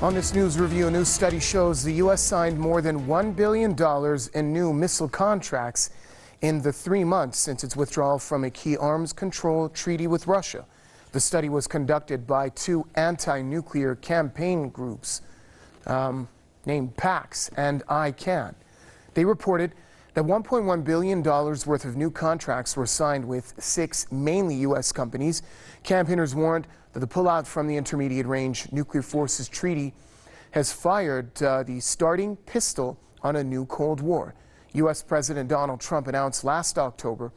On this news review, a new study shows the U.S. signed more than $1 billion in new missile contracts in the 3 months since its withdrawal from a key arms control treaty with Russia. The study was conducted by two anti-nuclear campaign groups named PAX and ICAN. They reported that $1.1 billion worth of new contracts were signed with 6 mainly U.S. companies. Campaigners warned that the pullout from the Intermediate Range Nuclear Forces Treaty has fired the starting pistol on a new Cold War. U.S. President Donald Trump announced last October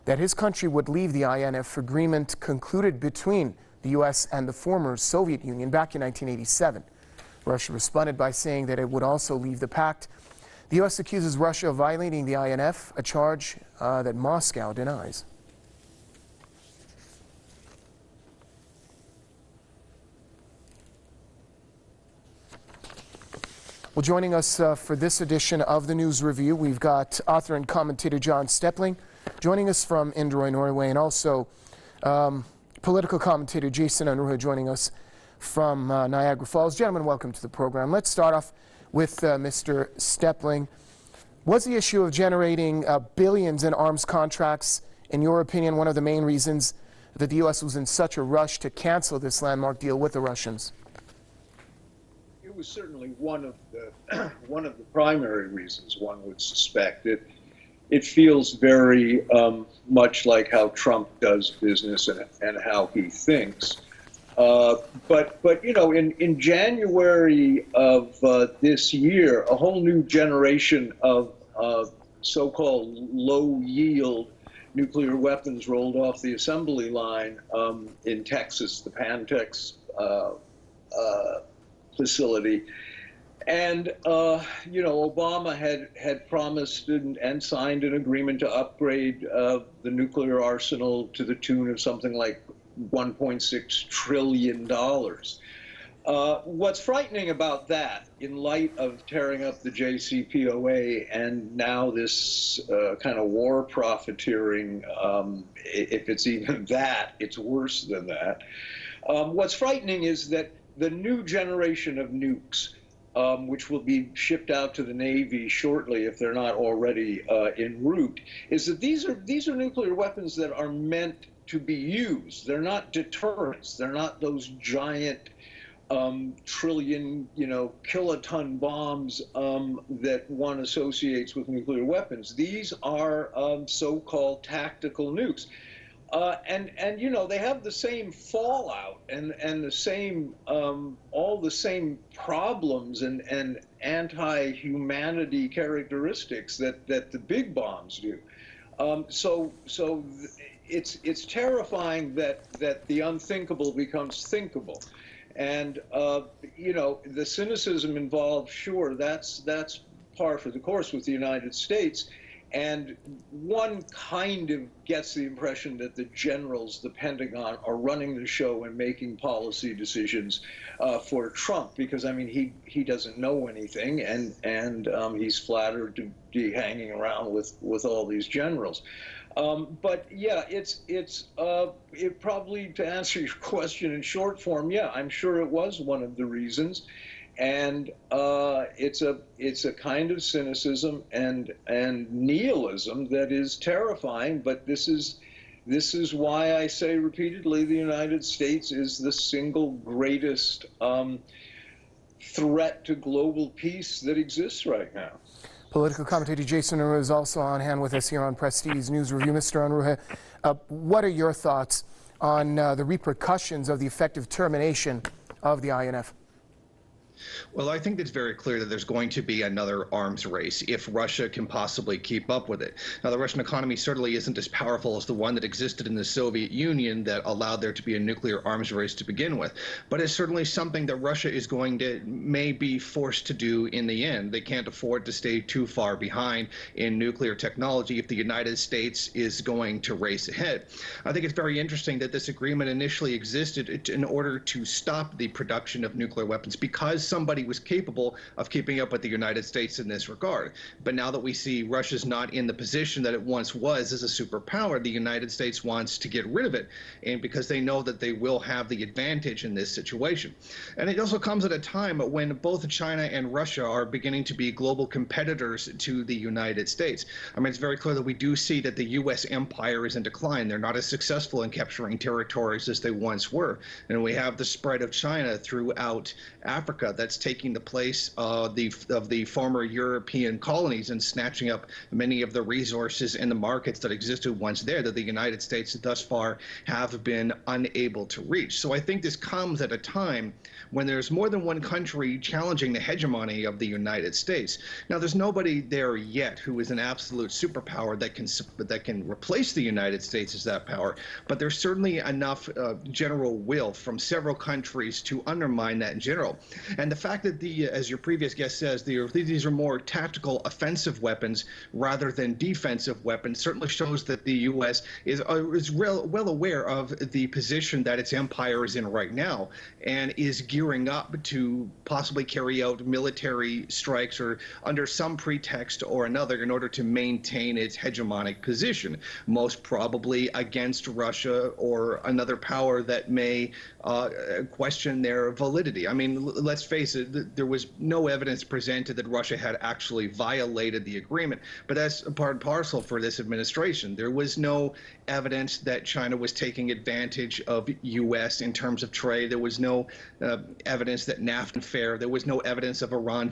that his country would leave the INF agreement concluded between the U.S. and the former Soviet Union back in 1987. Russia responded by saying that it would also leave the pact. The U.S. accuses Russia of violating the INF, a charge that Moscow denies. Well, joining us for this edition of the News Review, we've got author and commentator John Stepling joining us from Unruhe, Norway, and also political commentator Jason Unruhe joining us from Niagara Falls. Gentlemen, welcome to the program. Let's start off with Mr. Stepling. Was the issue of generating billions in arms contracts, in your opinion, one of the main reasons that the U.S. was in such a rush to cancel this landmark deal with the Russians? It was certainly one of the primary reasons, one would suspect. It feels very much like how Trump does business and how he thinks. But you know, in January of this year, a whole new generation of so-called low-yield nuclear weapons rolled off the assembly line in Texas, the Pantex facility. And, you know, Obama had promised and signed an agreement to upgrade the nuclear arsenal to the tune of something like $1.6 trillion. What's frightening about that, in light of tearing up the JCPOA and now this kind of war profiteering, if it's even that, it's worse than that. What's frightening is that the new generation of nukes, which will be shipped out to the Navy shortly if they're not already en route, is that these are nuclear weapons that are meant to be used. They're not deterrents. They're not those giant trillion, you know, kiloton bombs that one associates with nuclear weapons. These are so-called tactical nukes. And you know, they have the same fallout and the same all the same problems and anti-humanity characteristics that the big bombs do. So it's terrifying that the unthinkable becomes thinkable, and you know, the cynicism involved. Sure, that's par for the course with the United States. And one kind of gets the impression that the generals, the Pentagon, are running the show and making policy decisions for Trump, because I mean he doesn't know anything, and he's flattered to be hanging around with all these generals. But yeah, it probably, to answer your question in short form, yeah, I'm sure it was one of the reasons. And it's a kind of cynicism and nihilism that is terrifying. But this is why I say repeatedly the United States is the single greatest threat to global peace that exists right now. Political commentator Jason Unruhe is also on hand with us here on PressTV's News Review. Mr. Unruhe, what are your thoughts on the repercussions of the effective termination of the INF? Well, I think it's very clear that there's going to be another arms race if Russia can possibly keep up with it. Now, the Russian economy certainly isn't as powerful as the one that existed in the Soviet Union that allowed there to be a nuclear arms race to begin with. But it's certainly something that Russia is may be forced to do in the end. They can't afford to stay too far behind in nuclear technology if the United States is going to race ahead. I think it's very interesting that this agreement initially existed in order to stop the production of nuclear weapons because somebody was capable of keeping up with the United States in this regard. But now that we see Russia's not in the position that it once was as a superpower, the United States wants to get rid of it, and because they know that they will have the advantage in this situation. And it also comes at a time when both China and Russia are beginning to be global competitors to the United States. I mean, it's very clear that we do see that the U.S. empire is in decline. They're not as successful in capturing territories as they once were. And we have the spread of China throughout Africa that's taking the place of the former European colonies and snatching up many of the resources and the markets that existed once there that the United States thus far have been unable to reach. So I think this comes at a time when there's more than one country challenging the hegemony of the United States. Now, there's nobody there yet who is an absolute superpower that can replace the United States as that power, but there's certainly enough general will from several countries to undermine that in general. And the fact that as your previous guest says, these are more tactical offensive weapons rather than defensive weapons certainly shows that the U.S. is well aware of the position that its empire is in right now and is gearing up to possibly carry out military strikes or under some pretext or another in order to maintain its hegemonic position, most probably against Russia or another power that may question their validity. I mean, let's face it, there was no evidence presented that Russia had actually violated the agreement, but that's part and parcel for this administration. There was no evidence that China was taking advantage of U.S. in terms of trade. There was no evidence that NAFTA was fair. There was no evidence of Iran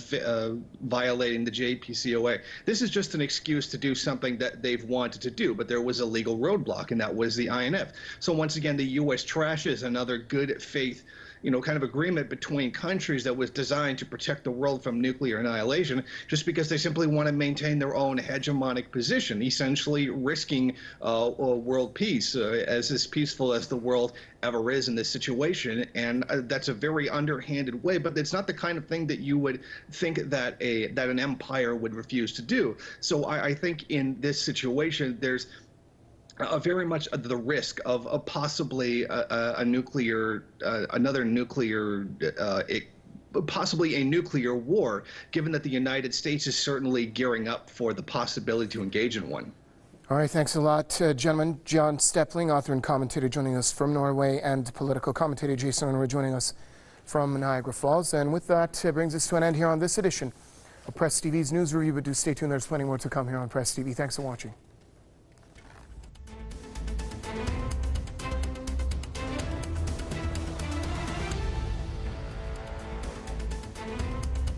violating the JCPOA. This is just an excuse to do something that they've wanted to do, but there was a legal roadblock, and that was the INF. So once again, the U.S. trashes another good faith kind of agreement between countries that was designed to protect the world from nuclear annihilation just because they simply want to maintain their own hegemonic position, essentially risking world peace, as peaceful as the world ever is in this situation. And that's a very underhanded way, but it's not the kind of thing that you would think that an empire would refuse to do. So I think in this situation, there's very much the risk of possibly possibly a nuclear war, given that the United States is certainly gearing up for the possibility to engage in one. All right, thanks a lot, gentlemen. John Stepling, author and commentator, joining us from Norway, and political commentator Jason Unruhe joining us from Niagara Falls. And with that, brings us to an end here on this edition of Press TV's News Review. But do stay tuned, there's plenty more to come here on Press TV. Thanks for watching.